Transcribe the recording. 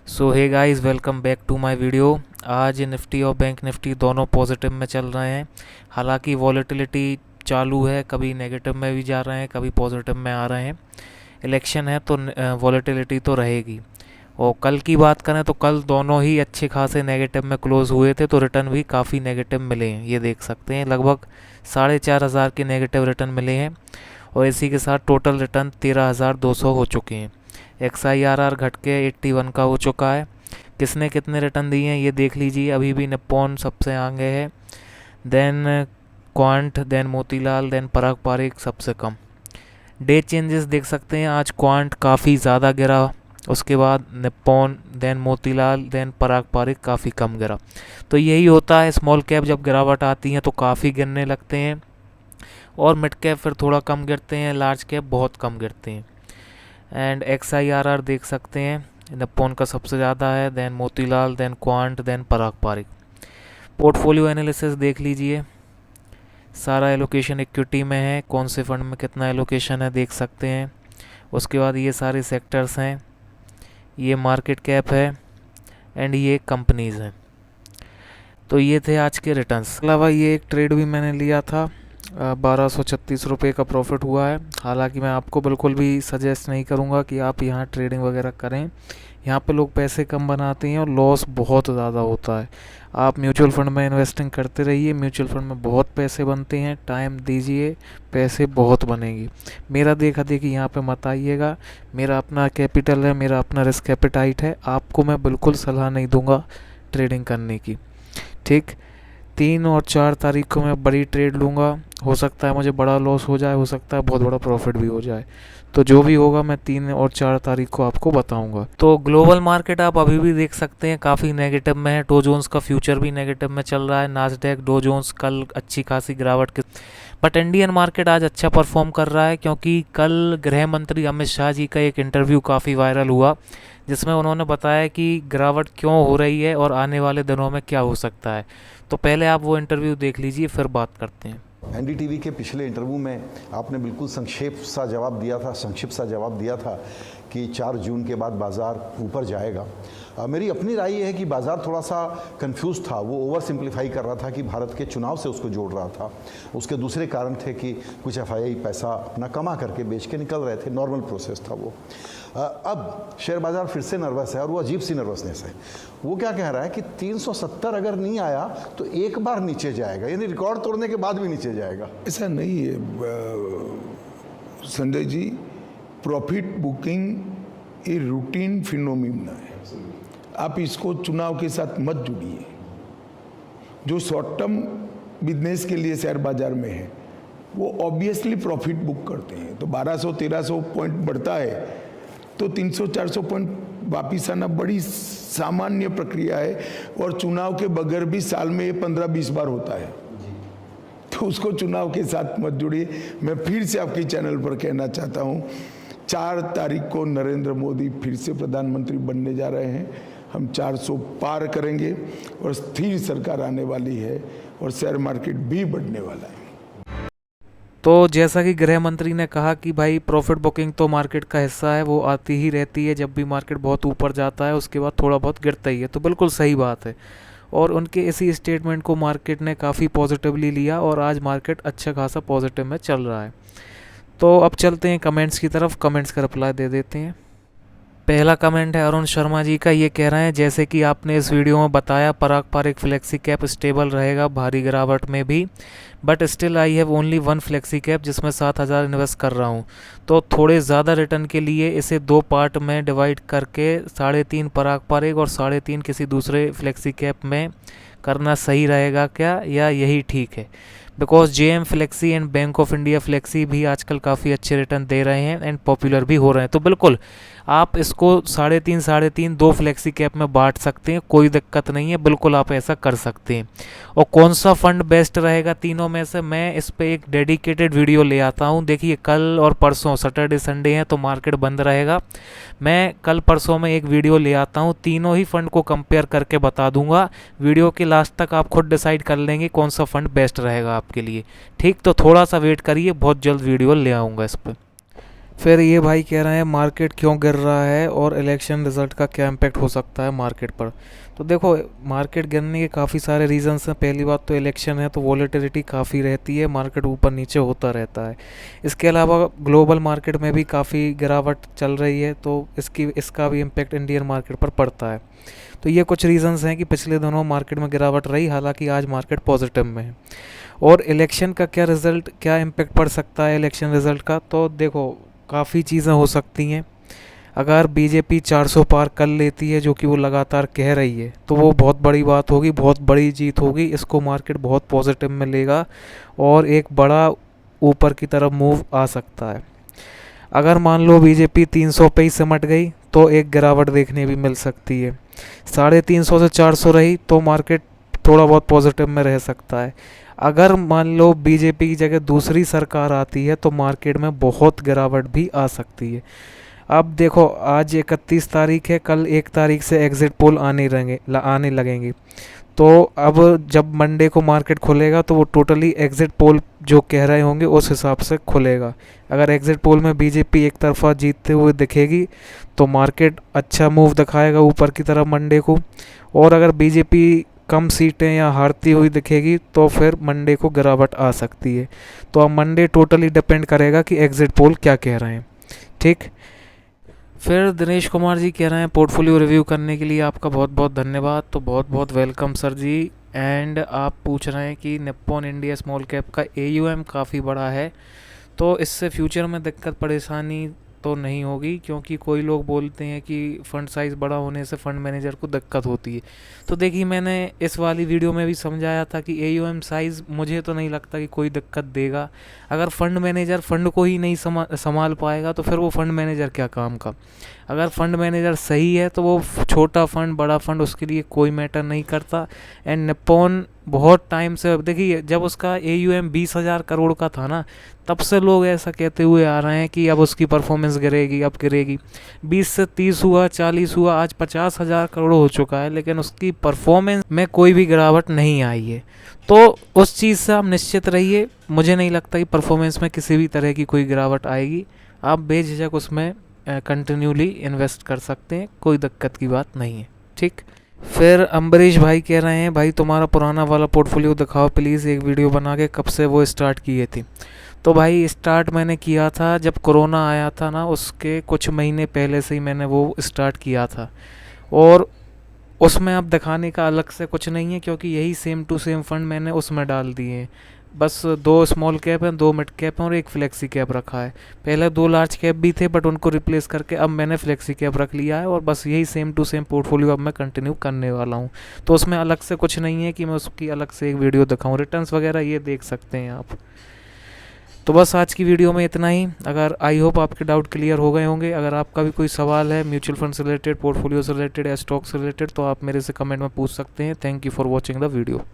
So hey guys, welcome back to my video. आज Nifty और bank Nifty दोनों positive में चल रहे हैं। हालांकि वॉलेटिलिटी चालू है, कभी नेगेटिव में भी जा रहे हैं, कभी पॉजिटिव में आ रहे हैं। इलेक्शन है तो वॉलेटिलिटी तो रहेगी। और कल की बात करें तो कल दोनों ही अच्छे खासे नेगेटिव में क्लोज हुए थे, तो रिटर्न भी काफ़ी नेगेटिव मिले हैं। ये देख सकते हैं, लगभग 4,500 के नेगेटिव रिटर्न मिले हैं। और इसी के साथ टोटल रिटर्न 13,200 हो चुके हैं। XIRR घट के 81 का हो चुका है। किसने कितने रिटर्न दिए हैं ये देख लीजिए। अभी भी निप्पॉन सबसे आगे है, then Quant, then Motilal, then Parag Parikh सबसे कम। डे चेंजेस देख सकते हैं, आज क्वांट काफ़ी ज़्यादा गिरा, उसके बाद Nippon, then Motilal, then Parag Pareek काफ़ी कम गिरा। तो यही होता है, स्मॉल कैप जब गिरावट आती है तो काफ़ी गिरने लगते हैं, और मिड कैप फिर थोड़ा कम गिरते हैं, लार्ज कैप बहुत कम गिरते हैं। एंड XIRR देख सकते हैं, निप्पॉन का सबसे ज़्यादा है, then Motilal, then Quant, then Parag Parikh. Portfolio analysis देख लीजिए, सारा एलोकेशन इक्विटी में है, कौन से फंड में कितना एलोकेशन है देख सकते हैं। उसके बाद ये सारे सेक्टर्स हैं, ये मार्केट कैप है, एंड ये कंपनीज़ हैं। तो ये थे आज के रिटर्न्स। अलावा ये एक ट्रेड भी मैंने लिया था, 1236 रुपये का प्रॉफिट हुआ है। हालांकि मैं आपको बिल्कुल भी सजेस्ट नहीं करूंगा कि आप यहाँ ट्रेडिंग वगैरह करें। यहाँ पे लोग पैसे कम बनाते हैं और लॉस बहुत ज़्यादा होता है। आप म्यूचुअल फंड में इन्वेस्टिंग करते रहिए, म्यूचुअल फंड में बहुत पैसे बनते हैं, टाइम दीजिए, पैसे बहुत बनेंगे। मेरा देखा देखी यहाँ पे मत आइएगा। मेरा अपना कैपिटल है, मेरा अपना रिस्क एपेटाइट है, आपको मैं बिल्कुल सलाह नहीं दूंगा ट्रेडिंग करने की। ठीक, 3 और 4 तारीख को मैं बड़ी ट्रेड लूँगा। हो सकता है मुझे बड़ा लॉस हो जाए, हो सकता है बहुत बड़ा प्रॉफिट भी हो जाए। तो जो भी होगा मैं 3 और 4 तारीख को आपको बताऊंगा। तो ग्लोबल मार्केट आप अभी भी देख सकते हैं काफ़ी नेगेटिव में है। डो जोन्स का फ्यूचर भी नेगेटिव में चल रहा है, नास्डैक, डो जोन्स कल अच्छी खासी गिरावट के। बट इंडियन मार्केट आज अच्छा परफॉर्म कर रहा है, क्योंकि कल गृह मंत्री अमित शाह जी का एक इंटरव्यू काफ़ी वायरल हुआ, जिसमें उन्होंने बताया कि गिरावट क्यों हो रही है और आने वाले दिनों में क्या हो सकता है। तो पहले आप वो इंटरव्यू देख लीजिए, फिर बात करते हैं। NDTV के पिछले इंटरव्यू में आपने बिल्कुल संक्षिप्त सा जवाब दिया था कि 4 जून के बाद बाज़ार ऊपर जाएगा। मेरी अपनी राय ये है कि बाज़ार थोड़ा सा कंफ्यूज था, वो ओवर सिंप्लीफाई कर रहा था कि भारत के चुनाव से उसको जोड़ रहा था। उसके दूसरे कारण थे कि कुछ FII पैसा अपना कमा करके बेच के निकल रहे थे, नॉर्मल प्रोसेस था वो। अब शेयर बाज़ार फिर से नर्वस है, और वो अजीब सी नर्वसनेस है। वो क्या कह रहा है कि 370 अगर नहीं आया तो एक बार नीचे जाएगा, यानी रिकॉर्ड तोड़ने के बाद भी नीचे जाएगा। ऐसा नहीं है संजय जी, प्रॉफिट बुकिंग ये रूटीन फिनोमिना है। आप इसको चुनाव के साथ मत जुड़िए। जो शॉर्ट टर्म बिजनेस के लिए शेयर बाजार में है वो ऑब्वियसली प्रॉफिट बुक करते हैं। तो 1200-1300 पॉइंट बढ़ता है तो 300-400 पॉइंट वापिस आना बड़ी सामान्य प्रक्रिया है, और चुनाव के बगैर भी साल में ये 15-20 बार होता है। तो उसको चुनाव के साथ मत जुड़िए। मैं फिर से आपके चैनल पर कहना चाहता हूँ, 4 तारीख को नरेंद्र मोदी फिर से प्रधानमंत्री बनने जा रहे हैं। हम 400 पार करेंगे और स्थिर सरकार आने वाली है, और शेयर मार्केट भी बढ़ने वाला है। तो जैसा कि गृह मंत्री ने कहा कि भाई प्रॉफिट बुकिंग तो मार्केट का हिस्सा है, वो आती ही रहती है। जब भी मार्केट बहुत ऊपर जाता है उसके बाद थोड़ा बहुत गिरता ही है, तो बिल्कुल सही बात है। और उनके इसी स्टेटमेंट को मार्केट ने काफ़ी पॉजिटिवली लिया, और आज मार्केट अच्छा खासा पॉजिटिव में चल रहा है। तो अब चलते हैं कमेंट्स की तरफ, कमेंट्स का रिप्लाई दे देते हैं। पहला कमेंट है अरुण शर्मा जी का। ये कह रहे हैं, जैसे कि आपने इस वीडियो में बताया, पराग पारिक फ्लेक्सी कैप स्टेबल रहेगा भारी गिरावट में भी, but still I have only 1 flexi cap जिसमें 7,000 इन्वेस्ट कर रहा हूँ। तो थोड़े ज़्यादा रिटर्न के लिए इसे 2 पार्ट में डिवाइड करके 3.5 पराग पारिक और 3.5 किसी दूसरे फ्लेक्सी कैप में करना सही रहेगा क्या, या यही ठीक है? Because JM flexi and bank of India flexi भी आजकल काफ़ी अच्छे रिटर्न दे रहे हैं एंड पॉपुलर भी हो रहे हैं। तो बिल्कुल आप इसको 3.5 2 फ्लेक्सी कैप में बांट सकते हैं, कोई दिक्कत नहीं है, बिल्कुल आप ऐसा कर सकते हैं। और कौन सा फंड बेस्ट रहेगा तीनों में से, मैं इस पे एक डेडिकेटेड वीडियो ले आता हूं। देखिए, कल और परसों सैटरडे संडे है तो मार्केट बंद रहेगा। मैं कल परसों में एक वीडियो ले आता हूं, तीनों ही फंड को कंपेयर करके बता दूंगा। वीडियो के लास्ट तक आप खुद डिसाइड कर लेंगे कौन सा फंड बेस्ट रहेगा आपके लिए। ठीक, तो थोड़ा सा वेट करिए, बहुत जल्द वीडियो ले आऊँगा इस पर। फिर ये भाई कह रहे हैं मार्केट क्यों गिर रहा है और इलेक्शन रिजल्ट का क्या इम्पैक्ट हो सकता है मार्केट पर। तो देखो, मार्केट गिरने के काफ़ी सारे रीजंस हैं। पहली बात तो इलेक्शन है, तो वॉलेटिलिटी काफ़ी रहती है, मार्केट ऊपर नीचे होता रहता है। इसके अलावा ग्लोबल मार्केट में भी काफ़ी गिरावट चल रही है, तो इसका भी इम्पैक्ट इंडियन मार्केट पर पड़ता है। तो ये कुछ रीजंस हैं कि पिछले दिनों मार्केट में गिरावट रही, हालांकि आज मार्केट पॉजिटिव में है। और इलेक्शन का क्या इम्पैक्ट पड़ सकता है इलेक्शन रिजल्ट का, तो देखो काफ़ी चीज़ें हो सकती हैं। अगर बीजेपी 400 पार कर लेती है, जो कि वो लगातार कह रही है, तो वो बहुत बड़ी बात होगी, बहुत बड़ी जीत होगी। इसको मार्केट बहुत पॉजिटिव में लेगा और एक बड़ा ऊपर की तरफ मूव आ सकता है। अगर मान लो बीजेपी 300 पे ही सिमट गई तो एक गिरावट देखने भी मिल सकती है। 350 से 400 रही तो मार्केट थोड़ा बहुत पॉजिटिव में रह सकता है। अगर मान लो बीजेपी की जगह दूसरी सरकार आती है तो मार्केट में बहुत गिरावट भी आ सकती है। अब देखो, आज 31 तारीख है, कल 1 तारीख से एग्ज़िट पोल आने लगेंगे। तो अब जब मंडे को मार्केट खुलेगा तो वो टोटली एग्ज़िट पोल जो कह रहे होंगे उस हिसाब से खुलेगा। अगर एग्ज़िट पोल में बीजेपी एक तरफा जीतते हुए दिखेगी तो मार्केट अच्छा मूव दिखाएगा ऊपर की तरफ मंडे को, और अगर बीजेपी कम सीटें या हारती हुई दिखेगी तो फिर मंडे को गिरावट आ सकती है। तो अब मंडे टोटली डिपेंड करेगा कि एग्ज़िट पोल क्या कह रहे हैं। ठीक। फिर दिनेश कुमार जी कह रहे हैं पोर्टफोलियो रिव्यू करने के लिए आपका बहुत बहुत धन्यवाद। तो बहुत बहुत वेलकम सर जी। एंड आप पूछ रहे हैं कि निप्पॉन इंडिया स्मॉल कैप का AUM काफ़ी बड़ा है, तो इससे फ्यूचर में दिक्कत परेशानी तो नहीं होगी, क्योंकि कोई लोग बोलते हैं कि फ़ंड साइज़ बड़ा होने से फ़ंड मैनेजर को दिक्कत होती है। तो देखिए, मैंने इस वाली वीडियो में भी समझाया था कि AUM साइज़ मुझे तो नहीं लगता कि कोई दिक्कत देगा। अगर फ़ंड मैनेजर फ़ंड को ही नहीं संभाल पाएगा तो फिर वो फ़ंड मैनेजर क्या काम का। अगर फ़ंड मैनेजर सही है तो वो छोटा फ़ंड बड़ा फ़ंड उसके लिए कोई मैटर नहीं करता। एंड निप्पॉन बहुत टाइम से, देखिए जब उसका AUM 20,000 करोड़ का था ना, तब से लोग ऐसा कहते हुए आ रहे हैं कि अब उसकी परफॉर्मेंस गिरेगी, अब गिरेगी। 20 से 30 हुआ, 40 हुआ, आज 50,000 करोड़ हो चुका है, लेकिन उसकी परफॉर्मेंस में कोई भी गिरावट नहीं आई है। तो उस चीज़ से आप निश्चित रहिए, मुझे नहीं लगता कि परफॉर्मेंस में किसी भी तरह की कोई गिरावट आएगी। आप बेझिझक उसमें कंटिन्यूली इन्वेस्ट कर सकते हैं, कोई दिक्कत की बात नहीं है। ठीक। फिर अम्बरीश भाई कह रहे हैं भाई तुम्हारा पुराना वाला पोर्टफोलियो दिखाओ प्लीज़, एक वीडियो बना के, कब से वो स्टार्ट किए थे। तो भाई स्टार्ट मैंने किया था जब कोरोना आया था ना, उसके कुछ महीने पहले से ही मैंने वो स्टार्ट किया था। और उसमें अब दिखाने का अलग से कुछ नहीं है, क्योंकि यही सेम टू सेम फंड मैंने उसमें डाल दिए हैं। बस 2 स्मॉल कैप हैं, 2 मिड कैप हैं और 1 फ्लेक्सी कैप रखा है। पहले 2 लार्ज कैप भी थे, बट उनको रिप्लेस करके अब मैंने फ्लेक्सी कैप रख लिया है, और बस यही सेम टू सेम पोर्टफोलियो अब मैं कंटिन्यू करने वाला हूँ। तो उसमें अलग से कुछ नहीं है कि मैं उसकी अलग से एक वीडियो दिखाऊँ। रिटर्न्स वगैरह ये देख सकते हैं आप। तो बस आज की वीडियो में इतना ही। अगर आई होप आपके डाउट क्लियर हो गए होंगे। अगर आपका भी कोई सवाल है म्यूचुअल फंड से रिलेटेड, पोर्टफोलियो से रिलेटेड या स्टॉक से रिलेटेड, तो आप मेरे से कमेंट में पूछ सकते हैं। Thank you for watching the video.